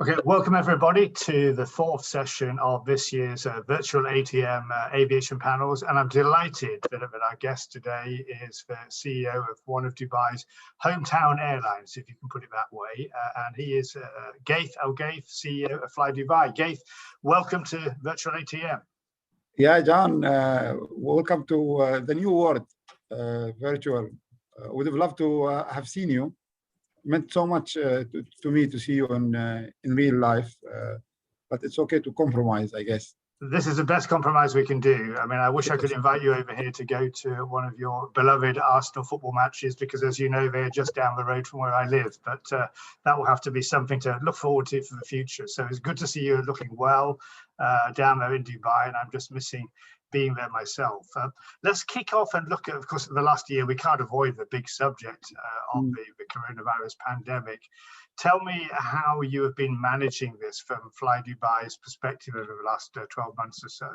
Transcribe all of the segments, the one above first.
Okay, welcome everybody to the fourth session of this year's virtual ATM aviation panels, and I'm delighted that our guest today is the CEO of one of Dubai's hometown airlines, if you can put it that way, and he is Ghaith Al Ghaith, CEO of Fly Dubai. Ghaith, welcome to virtual ATM. Yeah, John, welcome to the new world, virtual. Would have loved to have seen you. Meant so much to me to see you in real life, but it's okay to compromise, I guess. This is the best compromise we can do. I mean, I wish I could invite you over here to go to one of your beloved Arsenal football matches, because as you know, they're just down the road from where I live, but that will have to be something to look forward to for the future. So it's good to see you looking well down there in Dubai, and I'm just missing being there myself. Let's kick off and look at, of course, the last year. We can't avoid the big subject of the coronavirus pandemic. Tell me how you have been managing this from Fly Dubai's perspective over the last 12 months or so.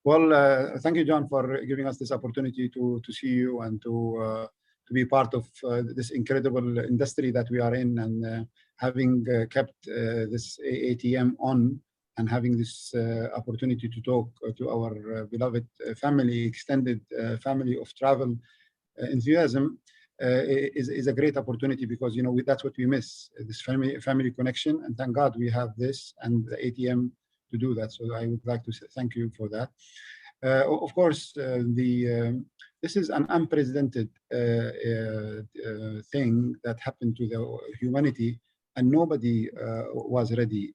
Well, thank you, John, for giving us this opportunity to see you and to be part of this incredible industry that we are in, and having kept this ATM on, and having this opportunity to talk to our beloved family, extended family of travel enthusiasm is a great opportunity, because that's what we miss, this family connection, and thank God we have this and the ATM to do that. So I would like to thank you for that. Of course, this is an unprecedented thing that happened to the humanity, and nobody was ready.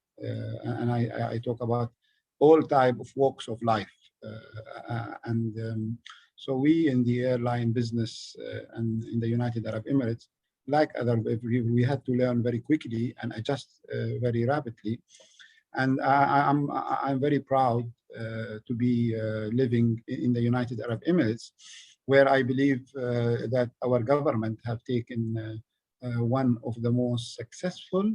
And I talk about all type of walks of life, so we in the airline business and in the United Arab Emirates, like other, we had to learn very quickly and adjust very rapidly. And I'm very proud to be living in the United Arab Emirates, where I believe that our government have taken one of the most successful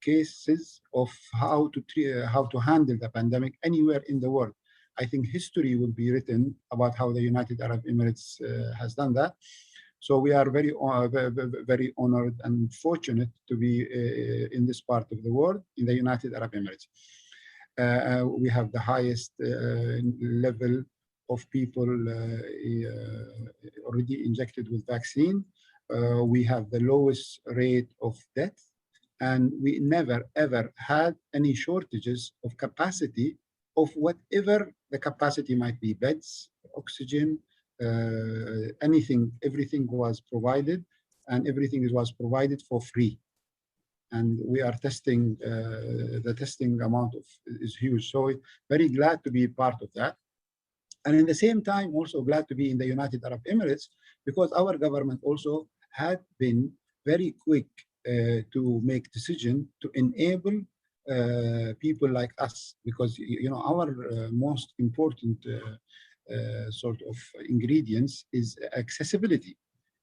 cases of how to handle the pandemic anywhere in the world. I think history will be written about how the United Arab Emirates has done that. So we are very honored and fortunate to be in this part of the world, in the United Arab Emirates. We have the highest level of people already injected with vaccine. We have the lowest rate of death. And we never, ever had any shortages of capacity of whatever the capacity might be, beds, oxygen, anything, everything was provided, and everything was provided for free. And we are testing, the testing amount is huge. So very glad to be part of that. And in the same time, also glad to be in the United Arab Emirates, because our government also had been very quick to make decision to enable people like us, because our most important sort of ingredients is accessibility.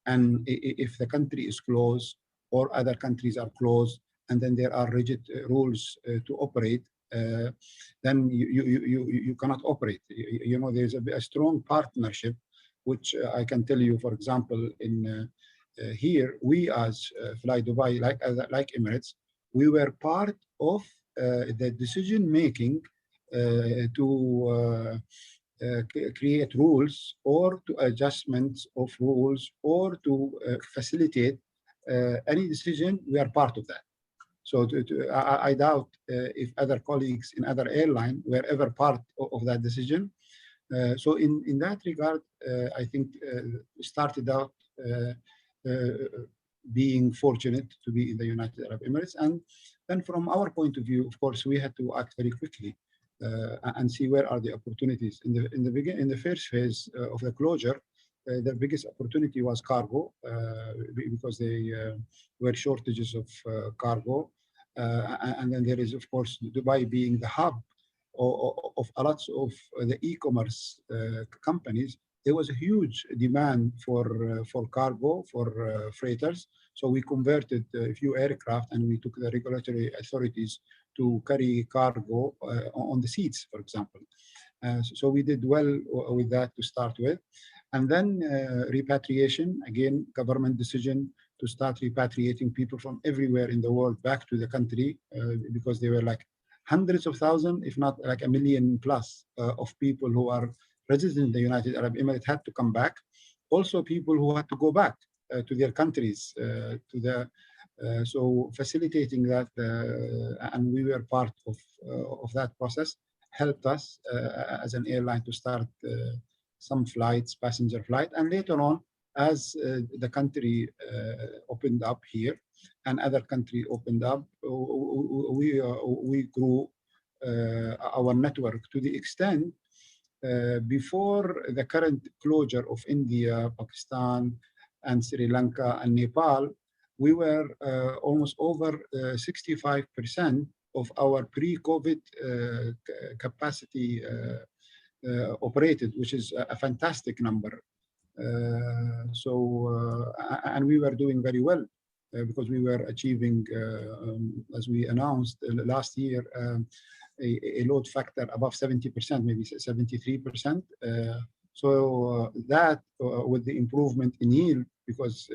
And if the country is closed or other countries are closed, and then there are rigid rules to operate, then you cannot operate. There's a strong partnership, which I can tell you, for example, in here, we as Fly Dubai, like Emirates, we were part of the decision-making to create rules, or to adjustments of rules, or to facilitate any decision. We are part of that. So I doubt if other colleagues in other airlines were ever part of that decision. So in that regard, I think started out being fortunate to be in the United Arab Emirates. And then from our point of view, of course, we had to act very quickly and see where are the opportunities. In the first phase of the closure, the biggest opportunity was cargo, because there were shortages of cargo. And then there is, of course, Dubai being the hub of a lot of the e-commerce companies. There was a huge demand for cargo, for freighters. So we converted a few aircraft, and we took the regulatory authorities to carry cargo on the seats, for example. So we did well with that to start with. And then repatriation, again, government decision to start repatriating people from everywhere in the world back to the country, because they were like hundreds of thousands, if not like 1 million plus of people who are resident in the United Arab Emirates had to come back. Also people who had to go back to their countries, so facilitating that, and we were part of that process, helped us as an airline to start some flights, passenger flight, and later on, as the country opened up here and other country opened up, we grew our network to the extent before the current closure of India, Pakistan, and Sri Lanka and Nepal, we were almost over 65% of our pre-COVID capacity operated, which is a fantastic number. And we were doing very well because we were achieving, as we announced last year, a load factor above 70%, maybe 73%. That with the improvement in yield, because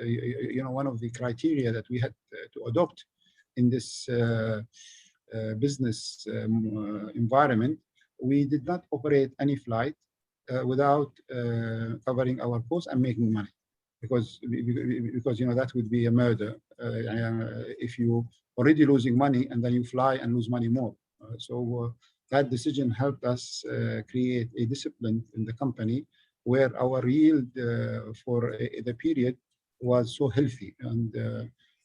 one of the criteria that we had to adopt in this business environment, we did not operate any flight without covering our costs and making money, because that would be a murder if you already losing money and then you fly and lose money more. That decision helped us create a discipline in the company where our yield for the period was so healthy, and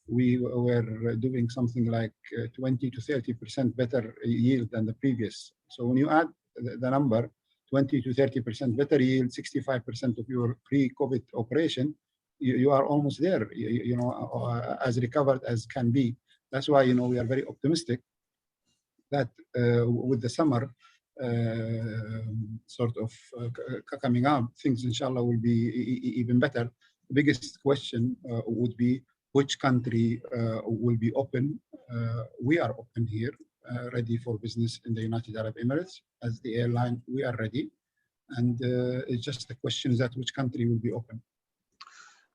we were doing something like 20 to 30% better yield than the previous. So when you add the number 20 to 30% better yield, 65% of your pre-COVID operation, you are almost there, as recovered as can be. That's why we are very optimistic that with the summer coming up, things inshallah will be even better. The biggest question would be which country will be open. We are open here, ready for business in the United Arab Emirates. As the airline, we are ready, and it's just the question is that which country will be open.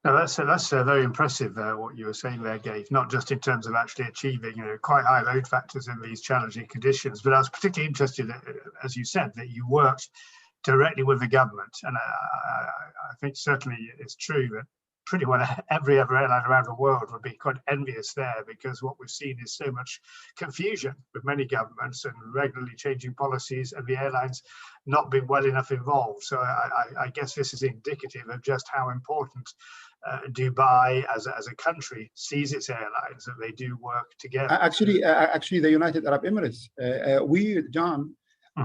Now that's very impressive what you were saying there, Ghaith, not just in terms of actually achieving quite high load factors in these challenging conditions, but I was particularly interested, as you said, that you worked directly with the government. And I think certainly it's true that pretty well every other airline around the world would be quite envious there, because what we've seen is so much confusion with many governments and regularly changing policies, and the airlines not being well enough involved. So I guess this is indicative of just how important Dubai as a country sees its airlines, that they do work together. Actually, the United Arab Emirates, John,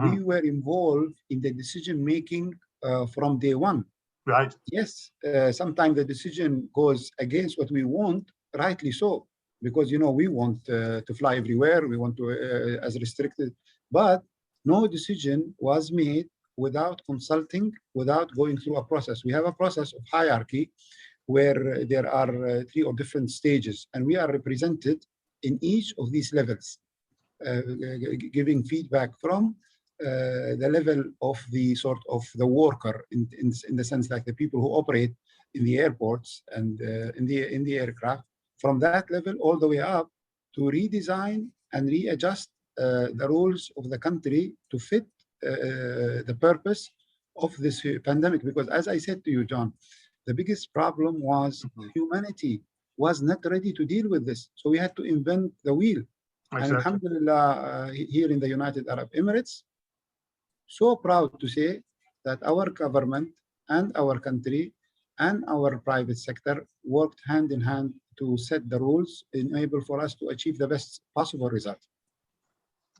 we were involved in the decision making from day one. Right. Yes, sometimes the decision goes against what we want, rightly so, because we want to fly everywhere, we want to as restricted, but no decision was made without consulting, without going through a process. We have a process of hierarchy where there are 3 or different stages, and we are represented in each of these levels, giving feedback from the level of the sort of the worker in the sense like the people who operate in the airports and in the aircraft, from that level all the way up to redesign and readjust the rules of the country to fit the purpose of this pandemic. Because as I said to you, John, the biggest problem was humanity was not ready to deal with this, so we had to invent the wheel. Exactly. And alhamdulillah, here in the United Arab Emirates, so proud to say that our government and our country and our private sector worked hand in hand to set the rules, enable for us to achieve the best possible result.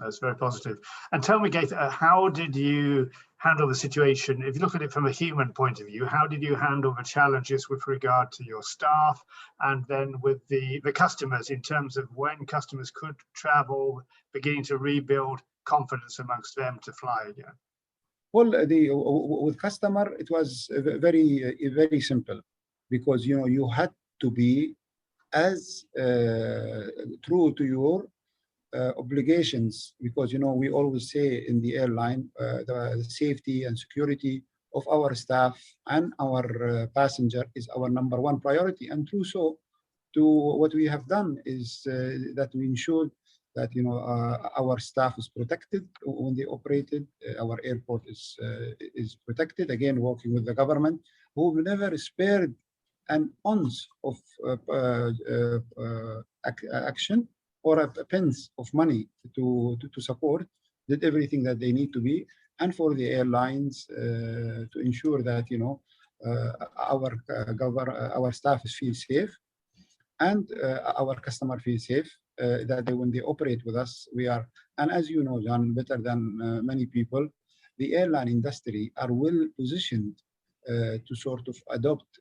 That's very positive. And tell me, Ghaith, how did you handle the situation? If you look at it from a human point of view, how did you handle the challenges with regard to your staff and then with the customers, in terms of when customers could travel, beginning to rebuild confidence amongst them to fly again? Well, with customer, it was very simple, because you had to be as true to your obligations, because we always say in the airline the safety and security of our staff and our passenger is our #1 priority, and through so what we have done is that we ensured that our staff is protected when they operated. Our airport is protected. Again, working with the government, who never spared an ounce of action or a pence of money to support. Did everything that they need to be, and for the airlines to ensure that our staff feel safe, and our customer feel safe, that when they operate with us, we are, and as you know, John, better than many people, the airline industry are well positioned to sort of adopt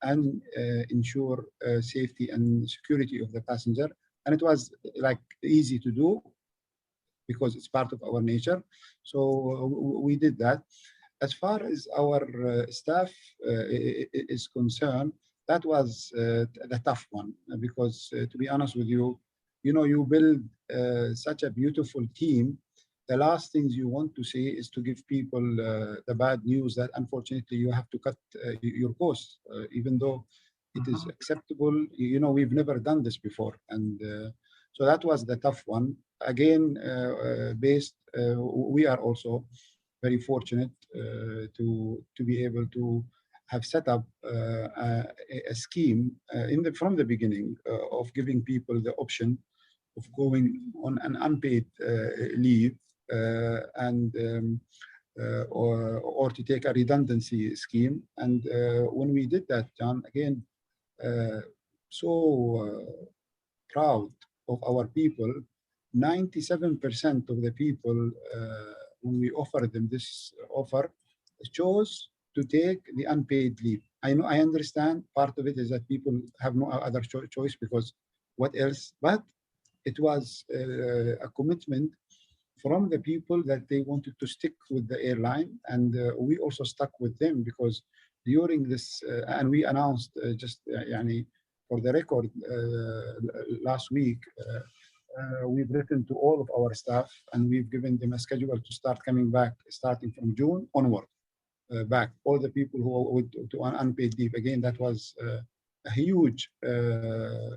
and ensure safety and security of the passenger. And it was like easy to do because it's part of our nature. So we did that. As far as our staff is concerned, that was the tough one, because to be honest with you, you build such a beautiful team. The last things you want to say is to give people the bad news that unfortunately you have to cut your costs, even though it is acceptable. We've never done this before. And so that was the tough one. Again, we are also very fortunate to be able to have set up a scheme from the beginning of giving people the option of going on an unpaid leave or to take a redundancy scheme. And when we did that, John, again, so proud of our people. 97% of the people, when we offered them this offer, chose to take the unpaid leave. I understand part of it is that people have no other choice because what else? But it was a commitment from the people that they wanted to stick with the airline, and we also stuck with them because during this, and we announced for the record last week, we've written to all of our staff and we've given them a schedule to start coming back starting from June onward. Back all the people who went to an unpaid leave. Again, that was a huge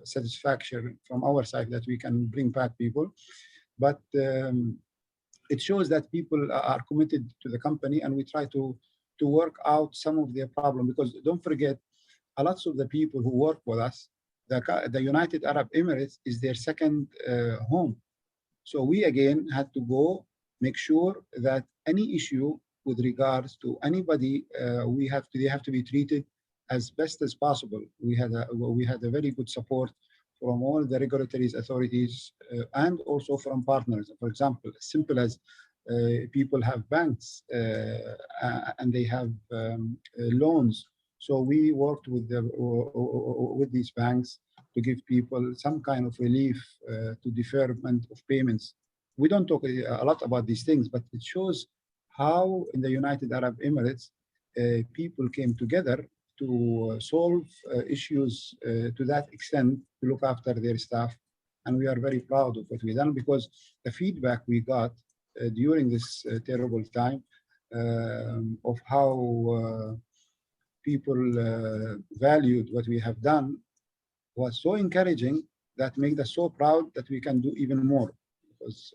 satisfaction from our side that we can bring back people. But it shows that people are committed to the company, and we try to work out some of their problem, because don't forget, a lot of the people who work with us, the United Arab Emirates is their second home. So we again had to go make sure that any issue with regards to anybody, they have to be treated as best as possible. We had a very good support from all the regulatory authorities and also from partners. For example, as simple as people have banks and they have loans. So we worked with these banks to give people some kind of relief to deferment of payments. We don't talk a lot about these things, but it shows how in the United Arab Emirates, people came together to solve issues to that extent, to look after their staff. And we are very proud of what we've done, because the feedback we got during this terrible time of how people valued what we have done was so encouraging, that made us so proud that we can do even more. Because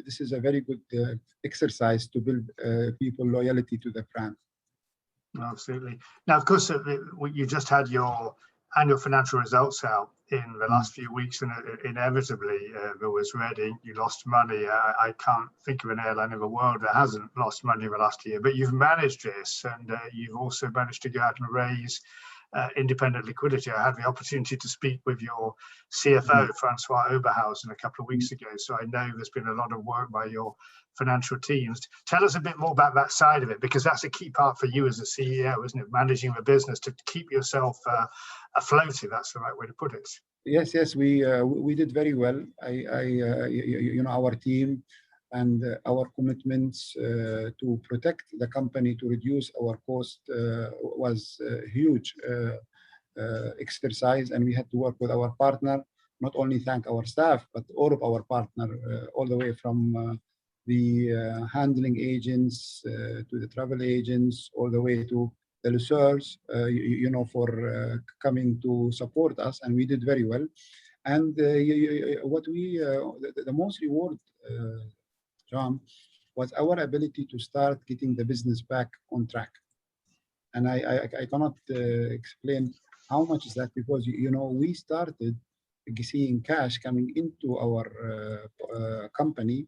this is a very good exercise to build people loyalty to the brand. Absolutely. Now, of course, you just had your annual financial results out in the last few weeks, and inevitably there was ready. You lost money. I can't think of an airline in the world that hasn't lost money in the last year, but you've managed this, and you've also managed to go out and raise independent liquidity. I had the opportunity to speak with your CFO, Francois Oberhausen, a couple of weeks ago. So I know there's been a lot of work by your financial teams. Tell us a bit more about that side of it, because that's a key part for you as a CEO, isn't it? Managing the business to keep yourself afloat, if that's the right way to put it. Yes, we did very well. Our team and our commitments to protect the company, to reduce our cost was a huge exercise, and we had to work with our partner, not only thank our staff, but all of our partner, all the way from the handling agents to the travel agents, all the way to the lessors, for coming to support us, and we did very well. And what the most reward, John, was our ability to start getting the business back on track. And I cannot explain how much is that, because we started seeing cash coming into our company,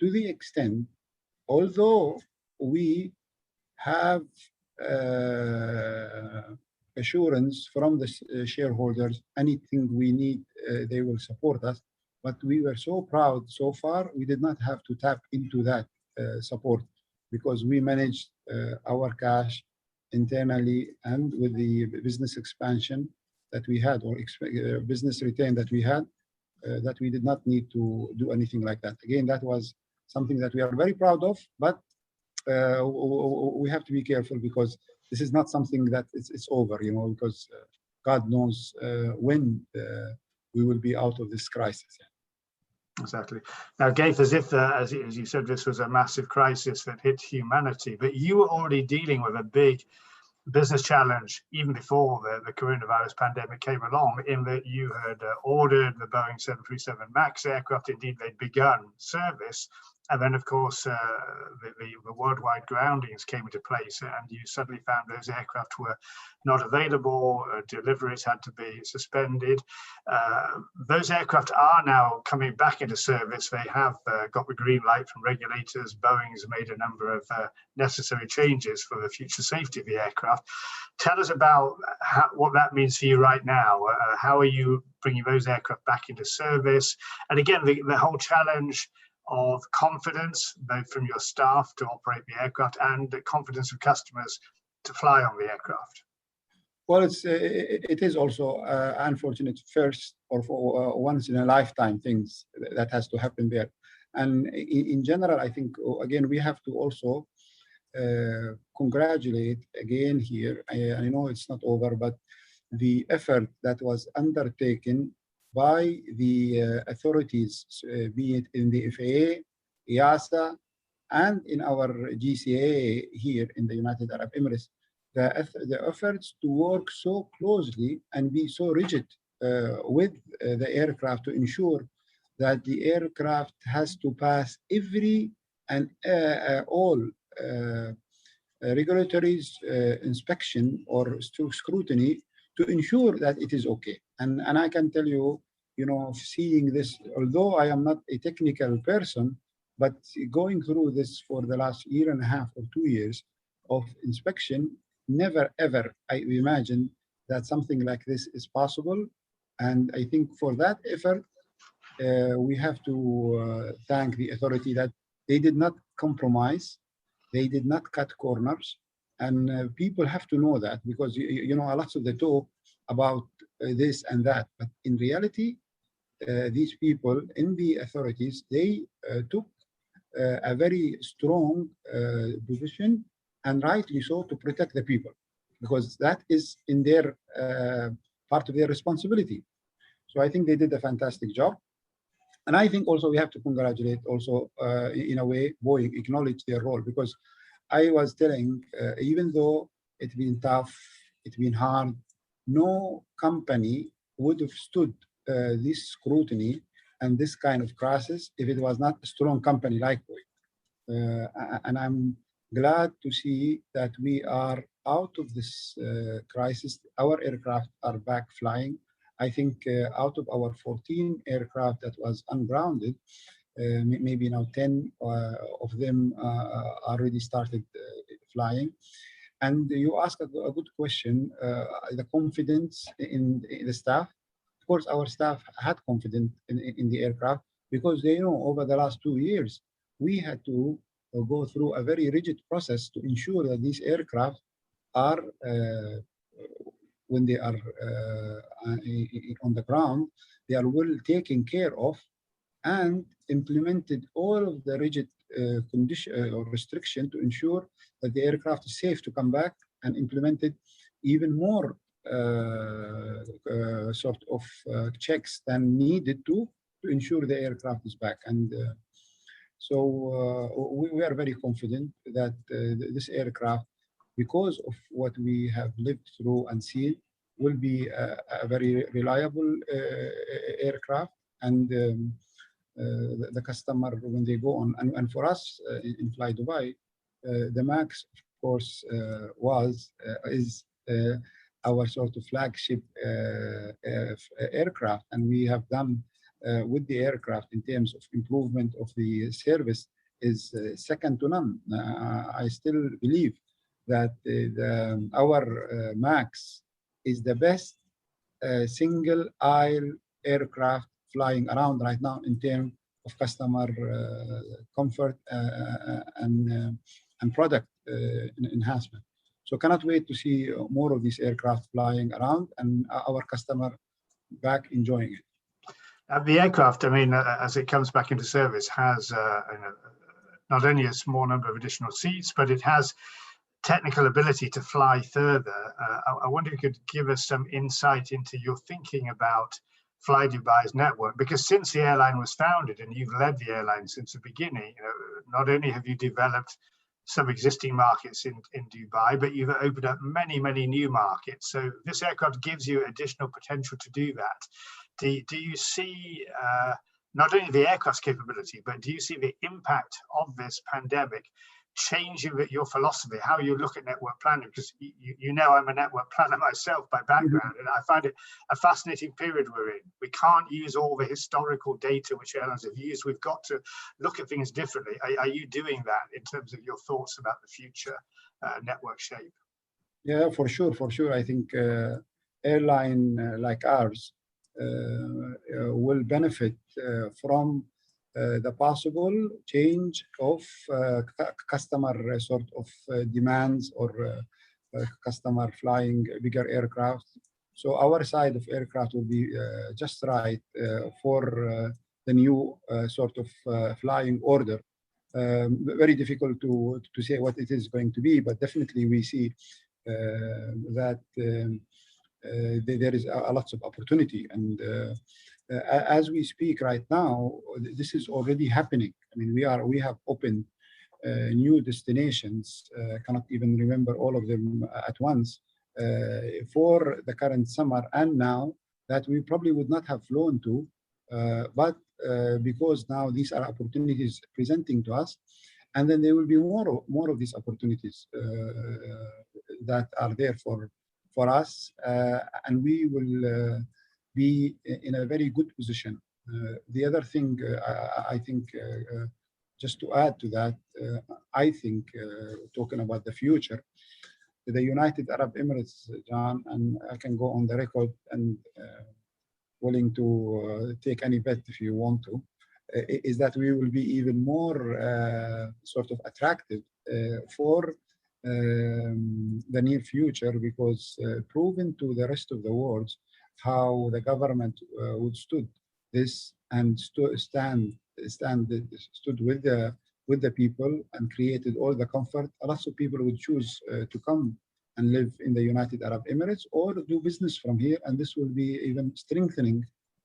to the extent, although we have assurance from the shareholders, anything we need, they will support us. But we were so proud so far, we did not have to tap into that support, because we managed our cash internally, and with the business expansion that we had, or business return that we had, that we did not need to do anything like that. Again, that was something that we are very proud of, but we have to be careful, because this is not something that it's over, because God knows when we will be out of this crisis. Exactly. Now, Ghaith, as you said, this was a massive crisis that hit humanity, but you were already dealing with a big business challenge even before the coronavirus pandemic came along, in that you had ordered the Boeing 737 MAX aircraft. Indeed, they'd begun service. And then, of course, the worldwide groundings came into place, and you suddenly found those aircraft were not available, deliveries had to be suspended. Those aircraft are now coming back into service. They have got the green light from regulators. Boeing's made a number of necessary changes for the future safety of the aircraft. Tell us about what that means for you right now. How are you bringing those aircraft back into service? And again, the whole challenge of confidence, both from your staff to operate the aircraft, and the confidence of customers to fly on the aircraft. Well, it is also unfortunate, first or for once in a lifetime things that has to happen there. And in general, I think, again, we have to also congratulate again here. I know it's not over, but the effort that was undertaken by the authorities, be it in the FAA, EASA, and in our GCAA here in the United Arab Emirates, the efforts to work so closely and be so rigid with the aircraft to ensure that the aircraft has to pass every and all regulatory inspection or scrutiny to ensure that it is okay. And I can tell you, seeing this, although I am not a technical person, but going through this for the last year and a half or 2 years of inspection, never ever I imagined that something like this is possible. And I think for that effort, we have to thank the authority that they did not compromise, they did not cut corners. And people have to know that, because a lot of the talk about this and that, but in reality, these people in the authorities, they took a very strong position, and rightly so, to protect the people, because that is in their part of their responsibility. So I think they did a fantastic job. And I think also we have to congratulate also, in a way, Boeing acknowledge their role, because I was telling, even though it's been tough, it's been hard, no company would have stood this scrutiny and this kind of crisis if it was not a strong company like Boeing. And I'm glad to see that we are out of this crisis. Our aircraft are back flying. I think out of our 14 aircraft that was ungrounded, maybe now 10 of them already started flying. And you ask a good question, the confidence in the staff. Of course, our staff had confidence in the aircraft, because they know over the last 2 years, we had to go through a very rigid process to ensure that these aircraft are, when they are on the ground, they are well taken care of, and implemented all of the rigid condition or restriction to ensure that the aircraft is safe to come back, and implemented even more sort of checks than needed to ensure the aircraft is back. And so we are very confident that this aircraft because of what we have lived through and seen, will be a very reliable aircraft, and the customer, when they go on, and for us in Fly Dubai, the MAX, of course, is our sort of flagship aircraft, and we have done with the aircraft in terms of improvement of the service is second to none. I still believe that our MAX is the best single aisle aircraft flying around right now in terms of customer comfort and product enhancement. So cannot wait to see more of these aircraft flying around and our customer back enjoying it. The aircraft, I mean, as it comes back into service, has not only a small number of additional seats, but it has technical ability to fly further. I wonder if you could give us some insight into your thinking about Fly Dubai's network, because since the airline was founded, and you've led the airline since the beginning, not only have you developed some existing markets in Dubai, but you've opened up many, many new markets. So this aircraft gives you additional potential to do that. Do you see not only the aircraft's capability, but do you see the impact of this pandemic changing your philosophy, how you look at network planning? Because you know I'm a network planner myself by background, and I find it a fascinating period we're in. We can't use all the historical data which airlines have used. We've got to look at things differently. Are you doing that in terms of your thoughts about the future network shape? Yeah, for sure, for sure. I think airline like ours will benefit from the possible change of customer sort of demands or customer flying bigger aircraft. So our side of aircraft will be just right for the new sort of flying order. Very difficult to say what it is going to be, but definitely we see that there is a lots of opportunity, and as we speak right now, this is already happening. I mean, we have opened new destinations. Cannot even remember all of them at once for the current summer, and now that we probably would not have flown to, but because now these are opportunities presenting to us, and then there will be more of these opportunities that are there for us, and we will be in a very good position. The other thing, I think, just to add to that, I think, talking about the future, the United Arab Emirates, John, and I can go on the record and willing to take any bet if you want to, is that we will be even more sort of attractive for the near future, because proven to the rest of the world how the government stood this and stood with the people and created all the comfort. Lots of people would choose to come and live in the United Arab Emirates or do business from here, and this will be even strengthening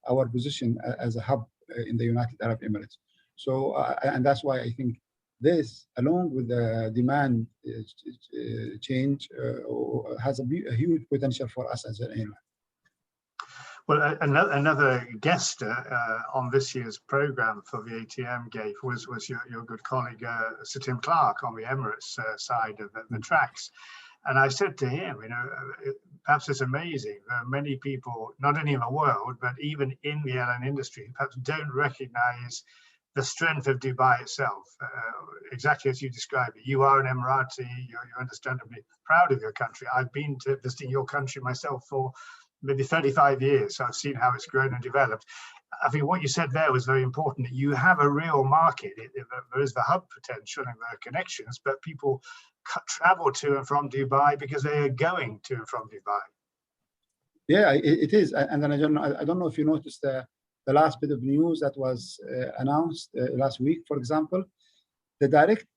our position as a hub in the United Arab Emirates. So, and that's why I think this, along with the demand change, has a huge potential for us as an airline. Well, another guest on this year's program for the ATM, Ghaith, was your good colleague, Sir Tim Clark, on the Emirates side of the tracks. And I said to him, perhaps it's amazing. There are many people, not only in the world, but even in the airline industry, who perhaps don't recognize the strength of Dubai itself. Exactly as you described it. You are an Emirati, you're understandably proud of your country. I've been to visiting your country myself for maybe 35 years. So I've seen how it's grown and developed. I think what you said there was very important. You have a real market. There is the hub potential and there are connections, but people travel to and from Dubai because they are going to and from Dubai. Yeah, it is. And then I don't know if you noticed the last bit of news that was announced last week, for example, the direct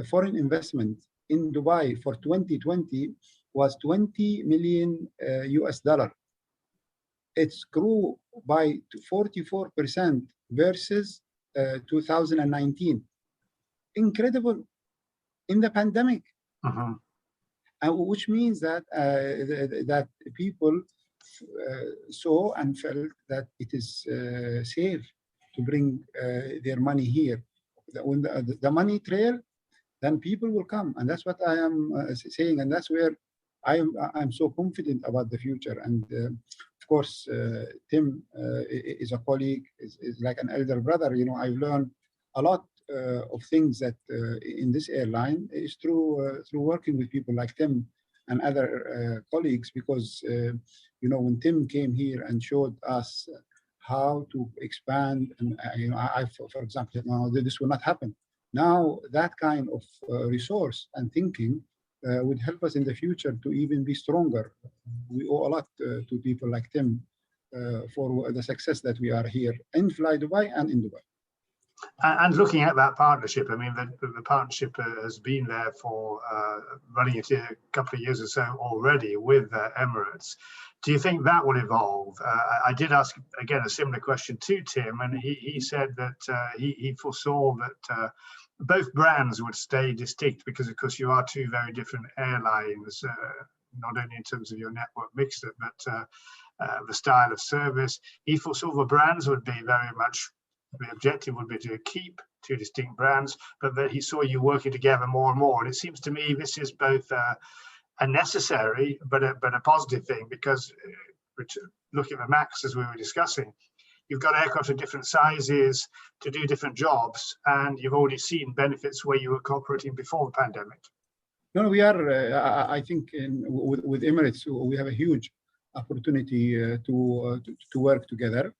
foreign investment in Dubai for 2020 was $20 million US. It's grew by 44% versus 2019. Incredible in the pandemic. which means that that people saw and felt that it is safe to bring their money here. When the money trail, then people will come, and that's what I am saying, and that's where I'm so confident about the future. And of course, Tim is a colleague, is like an elder brother. You know, I've learned a lot of things that in this airline is through working with people like Tim and other colleagues, because you know, when Tim came here and showed us how to expand, and you know, for example, no, this will not happen. Now that kind of resource and thinking would help us in the future to even be stronger. We owe a lot to people like Tim for the success that we are here in Fly Dubai and in Dubai. And looking at that partnership, I mean, the partnership has been there for running it a couple of years or so already with Emirates. Do you think that will evolve? I did ask, again, a similar question to Tim, and he said that he foresaw that both brands would stay distinct because, of course, you are two very different airlines, not only in terms of your network mix, but the style of service. He foresaw the brands would be very much, the objective would be to keep two distinct brands, but that he saw you working together more and more. And it seems to me this is both a necessary but a positive thing, because looking at the MAX, as we were discussing, you've got aircraft of different sizes to do different jobs, and you've already seen benefits where you were cooperating before the pandemic. No, we are, I think, with Emirates, we have a huge opportunity to work together.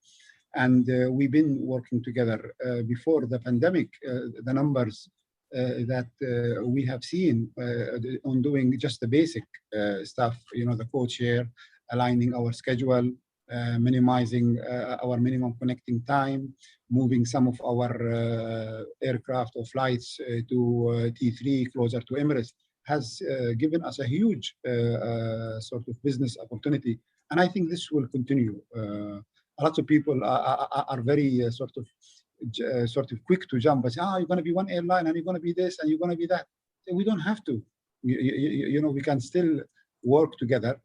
And we've been working together before the pandemic. The numbers that we have seen on doing just the basic stuff, you know, the code share, aligning our schedule, minimizing our minimum connecting time, moving some of our aircraft or flights to T3 closer to Emirates, has given us a huge sort of business opportunity. And I think this will continue. Lots of people are very sort of quick to jump and say, you're going to be one airline and you're going to be this and you're going to be that. We don't have to. You know, we can still work together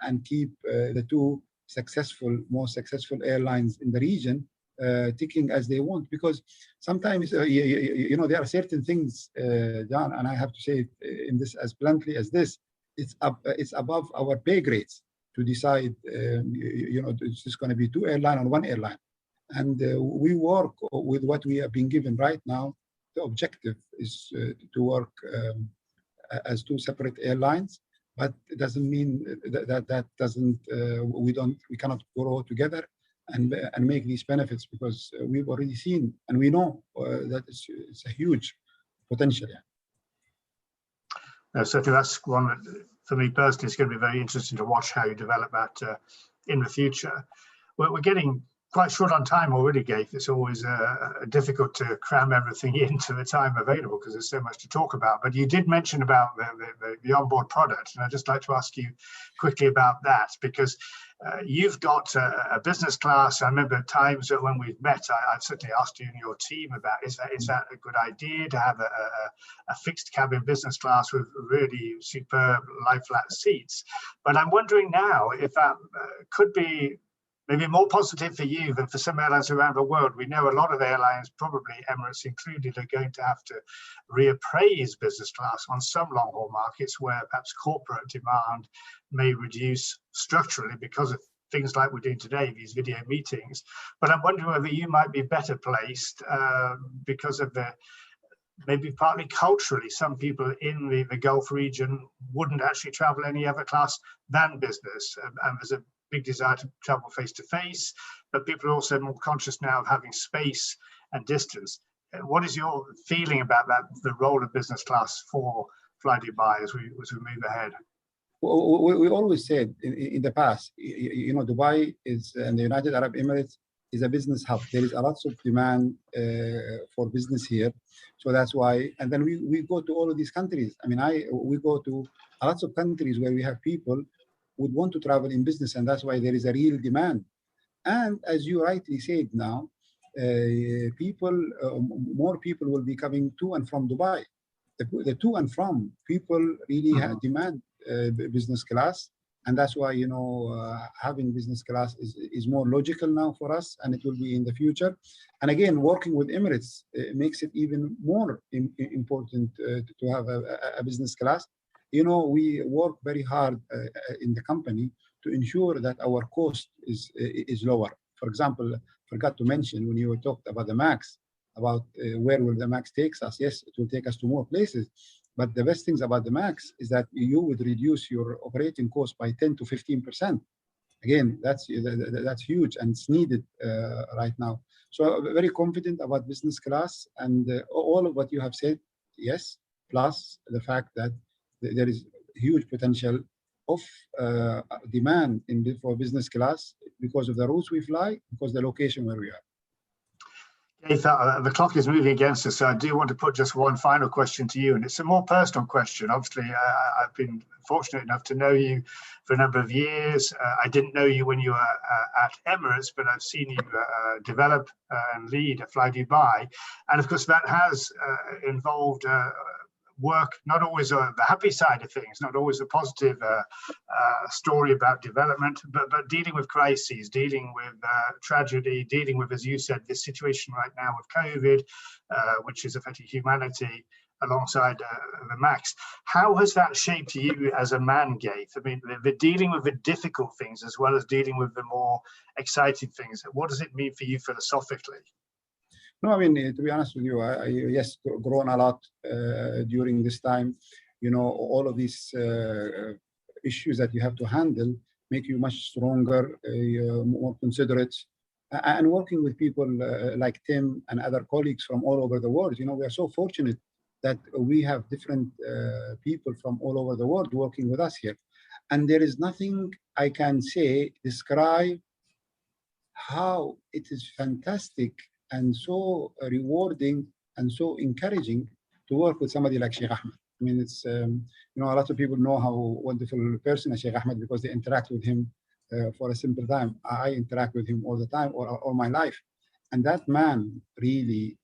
and keep the two most successful airlines in the region ticking as they want. Because sometimes, you know, there are certain things, John, and I have to say it in this as bluntly as this, it's above our pay grades to decide, you know, it's just going to be two airlines or one airline. And we work with what we have been given right now. The objective is to work as two separate airlines, but it doesn't mean that doesn't, we cannot grow together and make these benefits, because we've already seen and we know that it's a huge potential. Yeah. So I think that's one that, for me personally, it's going to be very interesting to watch how you develop that in the future. We're getting quite short on time already, Ghaith. It's always difficult to cram everything into the time available because there's so much to talk about. But you did mention about the onboard product, and I'd just like to ask you quickly about that, because you've got a business class. I remember times that when we've met, I've certainly asked you and your team about, is that a good idea to have a fixed cabin business class with really superb lie-flat seats? But I'm wondering now if that could be maybe more positive for you than for some airlines around the world. We know a lot of airlines, probably Emirates included, are going to have to reappraise business class on some long-haul markets where perhaps corporate demand may reduce structurally because of things like we're doing today, these video meetings. But I'm wondering whether you might be better placed because of maybe partly culturally, some people in the Gulf region wouldn't actually travel any other class than business. And there's a big desire to travel face-to-face, but people are also more conscious now of having space and distance. What is your feeling about that, the role of business class for Fly Dubai as we move ahead? We always said in the past, you know, Dubai is, and the United Arab Emirates is a business hub. There is a lot of demand for business here. So that's why, and then we go to all of these countries. I mean, we go to lots of countries where we have people would want to travel in business, and that's why there is a real demand. And as you rightly said now, more people will be coming to and from Dubai. the to and from, people really demand business class. And that's why, you know, having business class is more logical now for us, and it will be in the future. And again, working with Emirates makes it even more important to have a business class. You know, we work very hard in the company to ensure that our cost is lower. For example, forgot to mention when you talked about the MAX, about where will the MAX take us. Yes, it will take us to more places. But the best things about the MAX is that you would reduce your operating cost by 10 to 15%. Again, that's huge, and it's needed right now. So very confident about business class, and all of what you have said, yes, plus the fact that there is huge potential of demand for business class because of the routes we fly, because the location where we are. The clock is moving against us, so I do want to put just one final question to you, and it's a more personal question. Obviously, I've been fortunate enough to know you for a number of years. I didn't know you when you were at Emirates, but I've seen you develop and lead at Fly Dubai, and of course that has involved work, not always the happy side of things, not always a positive story about development, but dealing with crises, dealing with tragedy, dealing with, as you said, this situation right now with COVID, which is affecting humanity alongside the MAX. How has that shaped you as a man, Ghaith? I mean, the dealing with the difficult things as well as dealing with the more exciting things. What does it mean for you philosophically? No, I mean, to be honest with you, yes, grown a lot during this time. You know, all of these issues that you have to handle make you much stronger, more considerate. And working with people like Tim and other colleagues from all over the world, you know, we are so fortunate that we have different people from all over the world working with us here. And there is nothing I can say, describe how it is fantastic and so rewarding and so encouraging to work with somebody like Sheikh Ahmed. I mean, it's, you know, a lot of people know how wonderful a person is Sheikh Ahmed because they interact with him for a simple time. I interact with him all the time, all my life. And that man really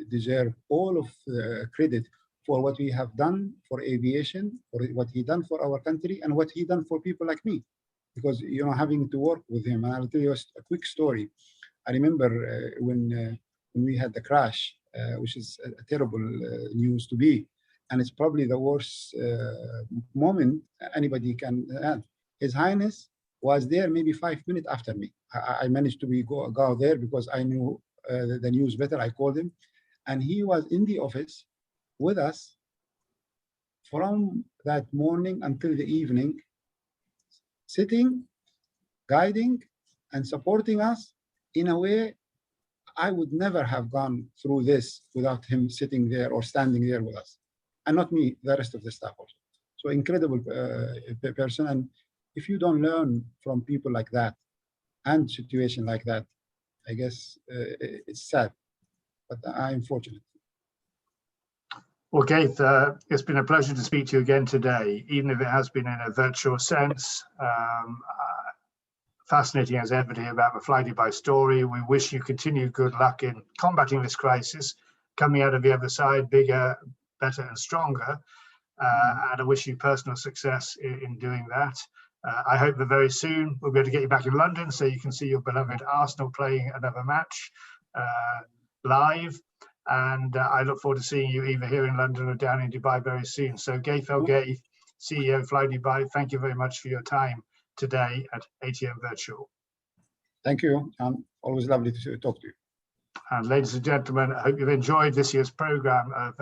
deserves all of the credit for what we have done for aviation, for what he done for our country, and what he done for people like me. Because, you know, having to work with him, and I'll tell you a quick story. I remember when we had the crash, which is a terrible news to be, and it's probably the worst moment anybody can have. His Highness was there maybe 5 minutes after me. I managed to go there because I knew the news better. I called him, and he was in the office with us from that morning until the evening, sitting, guiding, and supporting us in a way I would never have gone through this without him sitting there or standing there with us. And not me, the rest of the staff also. So incredible person. And if you don't learn from people like that and situation like that, I guess it's sad, but I'm fortunate. Well, Ghaith, it's been a pleasure to speak to you again today, even if it has been in a virtual sense. Fascinating as ever to hear about the Fly Dubai story. We wish you continued good luck in combating this crisis, coming out of the other side bigger, better and stronger. And I wish you personal success in doing that. I hope that very soon we'll be able to get you back in London so you can see your beloved Arsenal playing another match live. And I look forward to seeing you either here in London or down in Dubai very soon. So Ghaith Al Ghaith, CEO of Fly Dubai, thank you very much for your time today at ATM Virtual. Thank you. Always lovely to talk to you. And ladies and gentlemen, I hope you've enjoyed this year's program of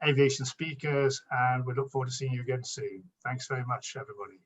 aviation speakers, and we look forward to seeing you again soon. Thanks very much, everybody.